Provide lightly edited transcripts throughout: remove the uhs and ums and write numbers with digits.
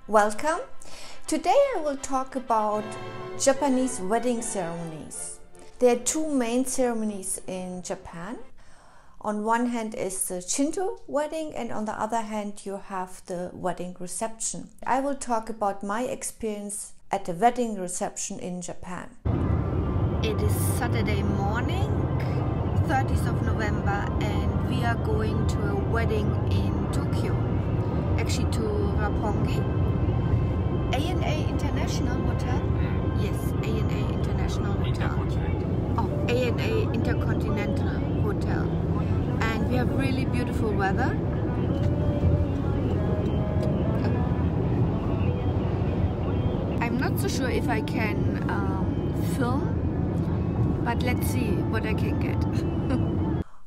Welcome! Today I will talk about Japanese wedding ceremonies. There are two main ceremonies in Japan. On one hand is the Shinto wedding, and on the other hand you have the wedding reception. I will talk about my experience at the wedding reception in Japan. It is Saturday morning, 30th of November, and we are going to a wedding in Tokyo, actually to Rappongi. A&A International Hotel? Yes, A&A International Hotel. Oh, A&A Intercontinental Hotel. And we have really beautiful weather. I'm not so sure if I can film, but let's see what I can get.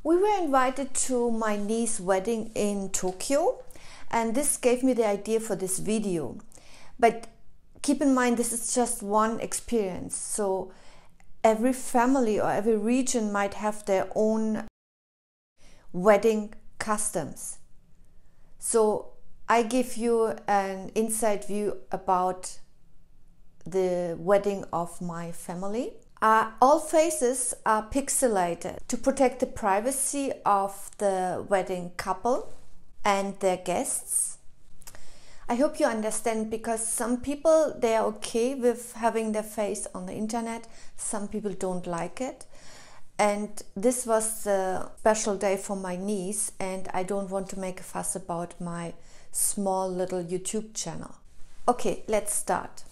We were invited to my niece's wedding in Tokyo, and this gave me the idea for this video. But keep in mind, this is just one experience. So every family or every region might have their own wedding customs. So I give you an inside view about the wedding of my family. All faces are pixelated to protect the privacy of the wedding couple and their guests. I hope you understand, because some people, they are okay with having their face on the internet. Some people don't like it. And this was the special day for my niece, and I don't want to make a fuss about my small little YouTube channel. Okay, let's start.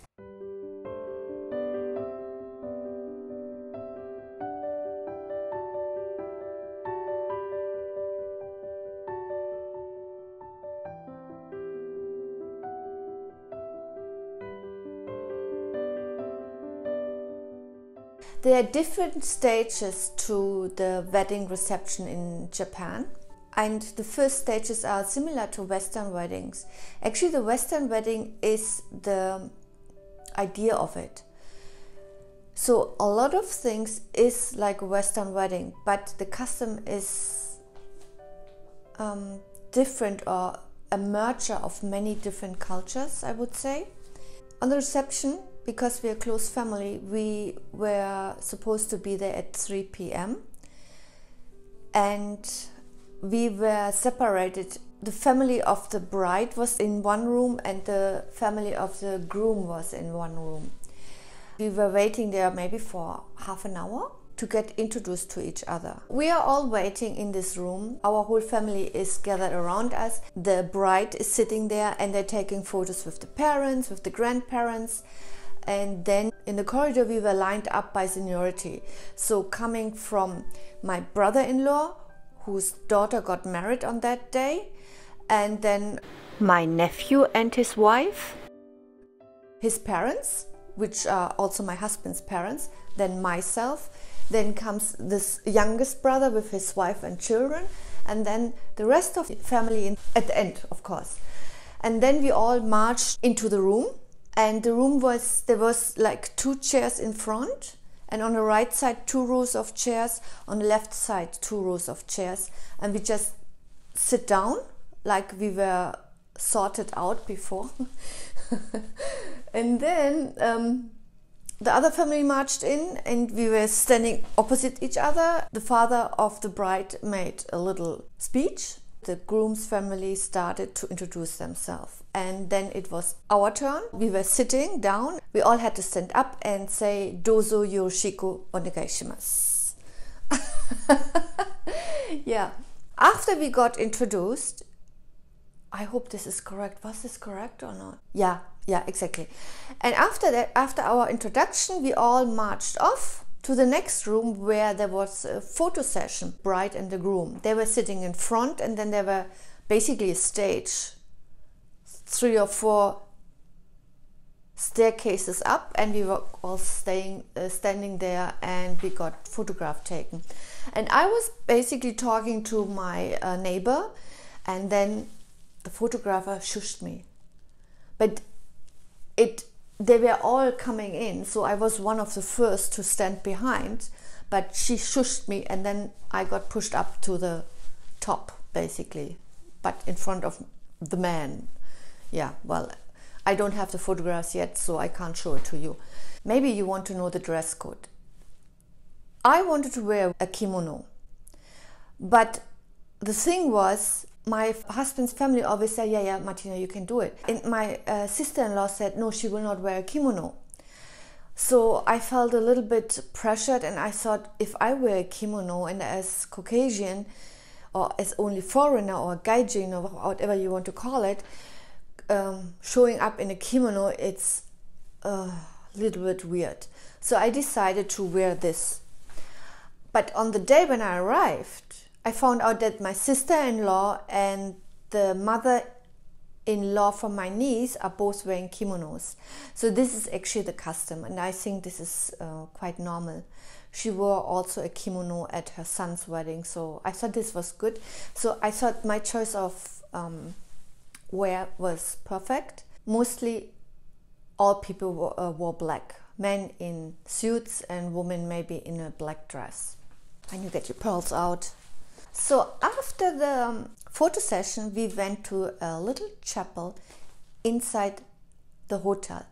There are different stages to the wedding reception in Japan, and the first stages are similar to Western weddings. Actually, the Western wedding is the idea of it. So a lot of things is like a Western wedding, but the custom is different, or a merger of many different cultures, I would say. On the reception, because we are a close family, we were supposed to be there at 3 p.m. and we were separated. The family of the bride was in one room and the family of the groom was in one room. We were waiting there maybe for half an hour to get introduced to each other. We are all waiting in this room. Our whole family is gathered around us. The bride is sitting there and they're taking photos with the parents, with the grandparents. And then in the corridor we were lined up by seniority. So coming from my brother-in-law, whose daughter got married on that day, and then my nephew and his wife, his parents, which are also my husband's parents, then myself, then comes this youngest brother with his wife and children, and then the rest of the family at the end, of course. And then we all marched into the room. And the room there was like 2 chairs in front, and on the right side 2 rows of chairs, on the left side 2 rows of chairs, and we just sit down like we were sorted out before. And then the other family marched in and we were standing opposite each other. The father of the bride made a little speech. The groom's family started to introduce themselves, and then it was our turn. We were sitting down. We all had to stand up and say "Dozo yoroshiku onegai shimasu." Yeah. After we got introduced, I hope this is correct. Was this correct or not? Yeah, exactly. And after that, after our introduction, we all marched off to the next room where there was a photo session, bride and the groom. They were sitting in front, and then there were basically a stage, 3 or 4 staircases up, and we were all standing there, and we got photograph taken. And I was basically talking to my neighbor, and then the photographer shushed me. But they were all coming in, so I was one of the first to stand behind, but she shushed me, and then I got pushed up to the top, basically, but in front of the man. Yeah, well, I don't have the photographs yet, so I can't show it to you. Maybe you want to know the dress code. I wanted to wear a kimono, but the thing was, my husband's family always said, yeah, Martina, you can do it. And my sister-in-law said, no, she will not wear a kimono. So I felt a little bit pressured, and I thought, if I wear a kimono and as Caucasian, or as only foreigner or gaijin or whatever you want to call it, showing up in a kimono, it's a little bit weird. So I decided to wear this. But on the day when I arrived, I found out that my sister-in-law and the mother-in-law for my niece are both wearing kimonos. So this is actually the custom, and I think this is quite normal. She wore also a kimono at her son's wedding, so I thought this was good. So I thought my choice of wear was perfect. Mostly all people wore black. Men in suits and women maybe in a black dress. And you get your pearls out. So after the photo session, we went to a little chapel inside the hotel.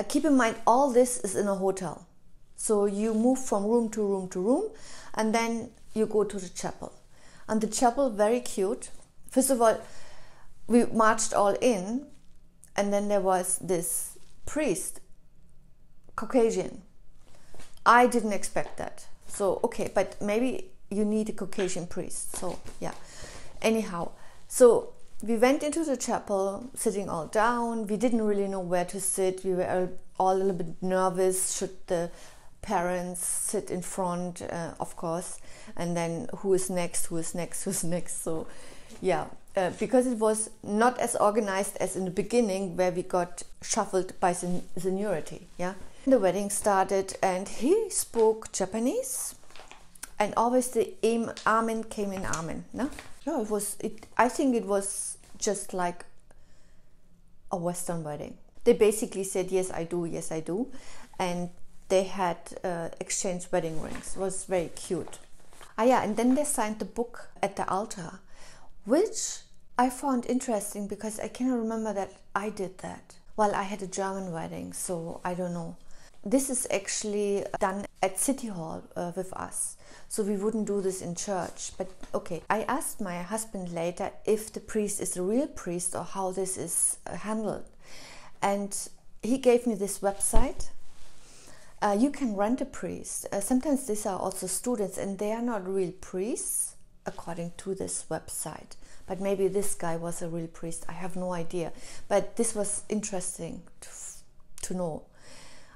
Keep in mind, all this is in a hotel. So you move from room to room to room, and then you go to the chapel. And the chapel, very cute. First of all, we marched all in, and then there was this priest, Caucasian. I didn't expect that. So, okay, but maybe you need a Caucasian priest. So, yeah. Anyhow, so we went into the chapel, sitting all down. We didn't really know where to sit. We were all a little bit nervous. Should the parents sit in front, of course, and then who is next, who's next. So yeah, because it was not as organized as in the beginning, where we got shuffled by seniority. Yeah, the wedding started and he spoke Japanese, and always the amen came in amen. No, I think it was just like a Western wedding. They basically said, yes I do, and they had exchanged wedding rings. It was very cute. And then they signed the book at the altar, which I found interesting because I cannot remember that I did that. Well, I had a German wedding, so I don't know. This is actually done at City Hall with us, so we wouldn't do this in church. But okay, I asked my husband later if the priest is a real priest or how this is handled, and he gave me this website. You can rent a priest. Sometimes these are also students, and they are not real priests according to this website. But maybe this guy was a real priest. I have no idea. But this was interesting to know.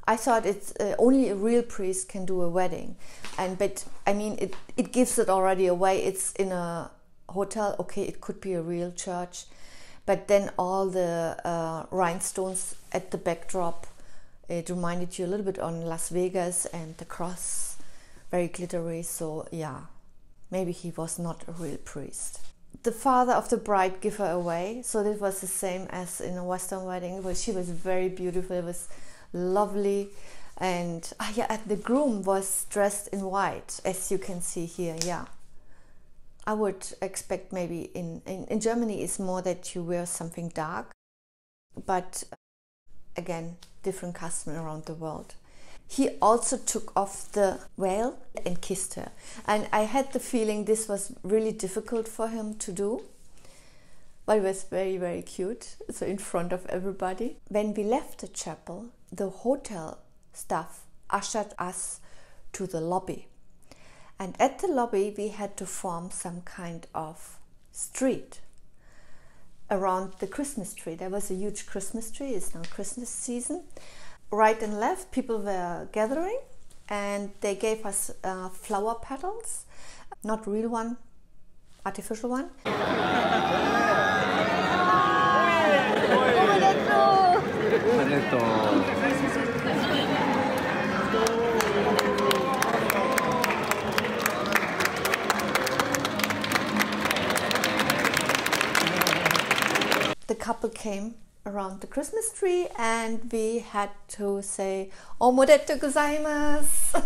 I thought it's only a real priest can do a wedding, but I mean it gives it already away. It's in a hotel. Okay, it could be a real church, but then all the rhinestones at the backdrop. It reminded you a little bit on Las Vegas, and the cross, very glittery. So yeah, maybe he was not a real priest. The father of the bride gave her away, so that was the same as in a Western wedding. She was very beautiful. It was lovely, and the groom was dressed in white, as you can see here. Yeah, I would expect maybe in Germany it's more that you wear something dark, but again, different custom around the world. He also took off the veil and kissed her. And I had the feeling this was really difficult for him to do. But it was very, very cute. So in front of everybody. When we left the chapel, the hotel staff ushered us to the lobby. And at the lobby, we had to form some kind of street around the Christmas tree. There was a huge Christmas tree. It's now Christmas season. Right and left, people were gathering, and they gave us flower petals, not real one, artificial one. The couple came around the Christmas tree, and we had to say "Omodetou gozaimasu"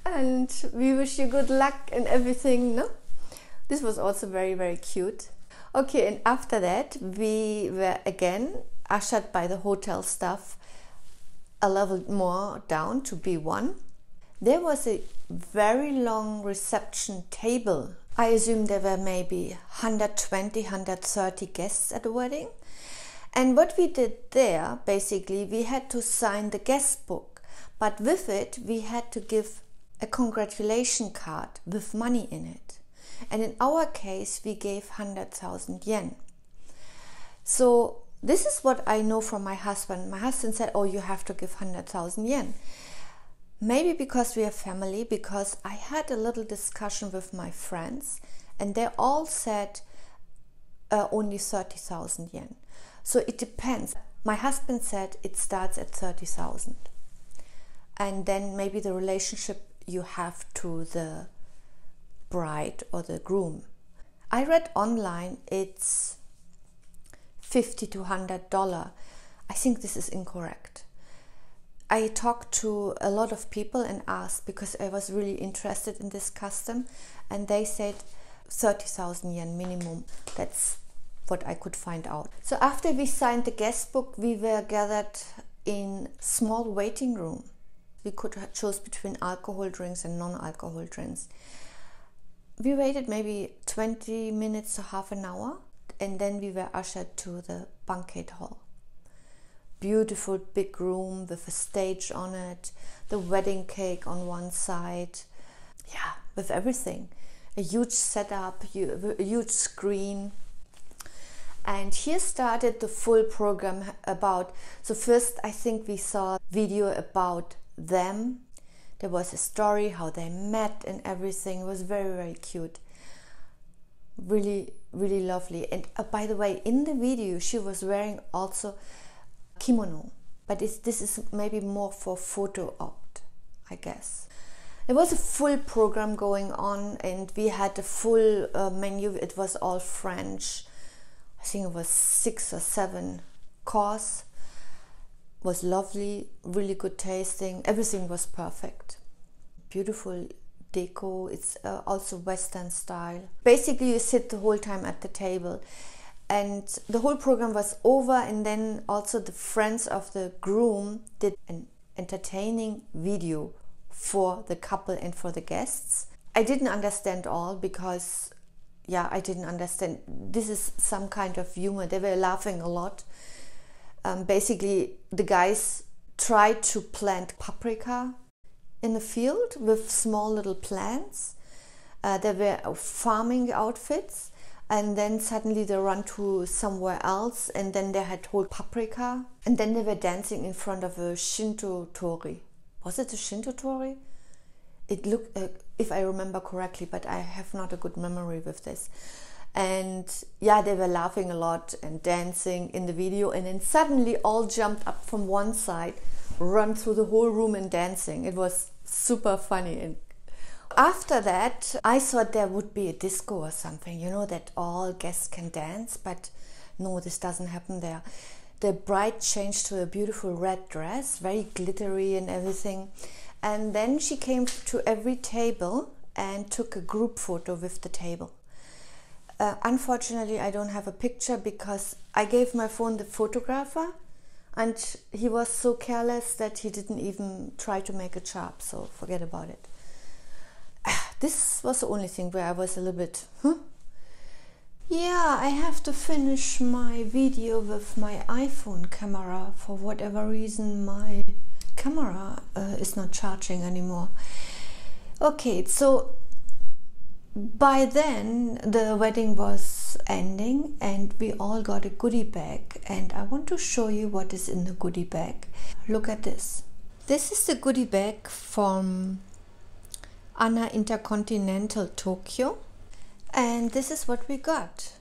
and we wish you good luck and everything. No, this was also very, very cute. Okay, and after that we were again ushered by the hotel staff a level more down to B1. There was a very long reception table. I assume there were maybe 120, 130 guests at the wedding. And what we did there, basically, we had to sign the guest book, but with it, we had to give a congratulation card with money in it. And in our case, we gave 100,000 yen. So this is what I know from my husband. My husband said, oh, you have to give 100,000 yen. Maybe because we are family, because I had a little discussion with my friends and they all said only 30,000 yen. So it depends. My husband said it starts at 30,000. And then maybe the relationship you have to the bride or the groom. I read online it's $50 to $100. I think this is incorrect. I talked to a lot of people and asked because I was really interested in this custom, and they said 30,000 yen minimum. That's what I could find out. So after we signed the guest book, we were gathered in small waiting room. We could choose between alcohol drinks and non-alcohol drinks. We waited maybe 20 minutes to half an hour, and then we were ushered to the banquet hall. Beautiful big room with a stage on it, the wedding cake on one side, yeah, with everything. A huge setup, a huge screen. And here started the full program about, so first I think we saw video about them. There was a story, how they met and everything. It was very, very cute. Really, really lovely. And by the way, in the video, she was wearing also kimono, but this is maybe more for photo opt, I guess. There was a full program going on, and we had a full menu. It was all French. I think it was 6 or 7 course. It was lovely, really good tasting. Everything was perfect. Beautiful deco. It's also Western style. Basically, you sit the whole time at the table. And the whole program was over, and then also the friends of the groom did an entertaining video for the couple and for the guests. I didn't understand all because, yeah, I didn't understand. This is some kind of humor. They were laughing a lot. Basically, the guys tried to plant paprika in the field with small little plants. There were farming outfits. And then suddenly they run to somewhere else, and then they had whole paprika, and then they were dancing in front of a Shinto tori. Was it a Shinto tori? It looked, if I remember correctly, but I have not a good memory with this. And yeah, they were laughing a lot and dancing in the video, and then suddenly all jumped up from one side, run through the whole room and dancing. It was super funny. And after that, I thought there would be a disco or something, you know, that all guests can dance, but no, this doesn't happen there. The bride changed to a beautiful red dress, very glittery and everything. And then she came to every table and took a group photo with the table. Unfortunately, I don't have a picture because I gave my phone to the photographer, and he was so careless that he didn't even try to make it sharp, so forget about it. This was the only thing where I was a little bit, Yeah, I have to finish my video with my iPhone camera. For whatever reason, my camera is not charging anymore. Okay, so by then the wedding was ending and we all got a goodie bag, and I want to show you what is in the goodie bag. Look at this. This is the goodie bag from Anna Intercontinental Tokyo, and this is what we got.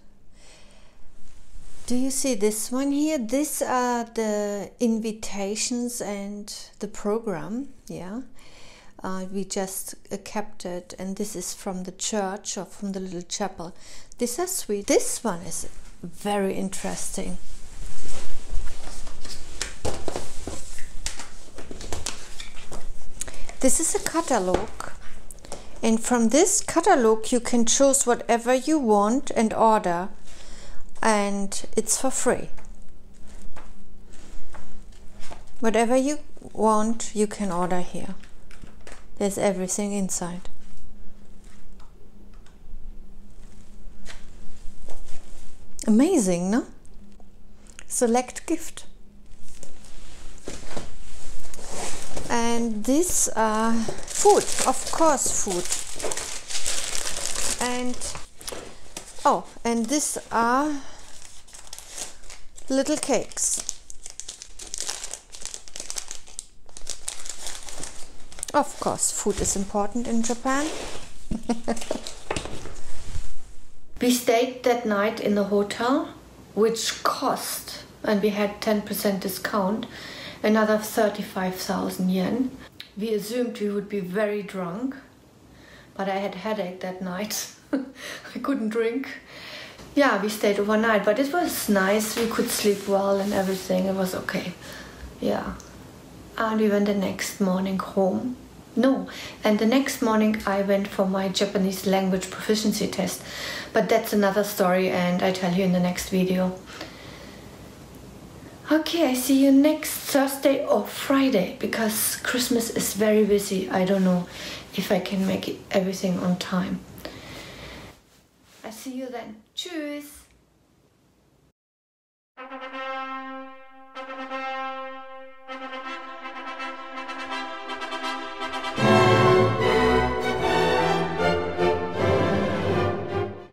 Do you see this one here? These are the invitations and the program. Yeah, we just kept it, and this is from the church or from the little chapel. These are sweet. This one is very interesting. This is a catalog. And from this catalog you can choose whatever you want and order, and it's for free. Whatever you want, you can order here. There's everything inside. Amazing, no? Select gift. And these are food, of course, food. And oh, and these are little cakes. Of course, food is important in Japan. We stayed that night in the hotel, which cost, and we had 10% discount, another 35,000 yen. We assumed we would be very drunk, but I had headache that night. I couldn't drink. Yeah, we stayed overnight, but it was nice. We could sleep well and everything. It was okay. Yeah. And we went the next morning home. No, and the next morning I went for my Japanese language proficiency test. But that's another story and I tell you in the next video. Okay, I see you next Thursday or Friday because Christmas is very busy. I don't know if I can make it everything on time. I see you then. Tschüss!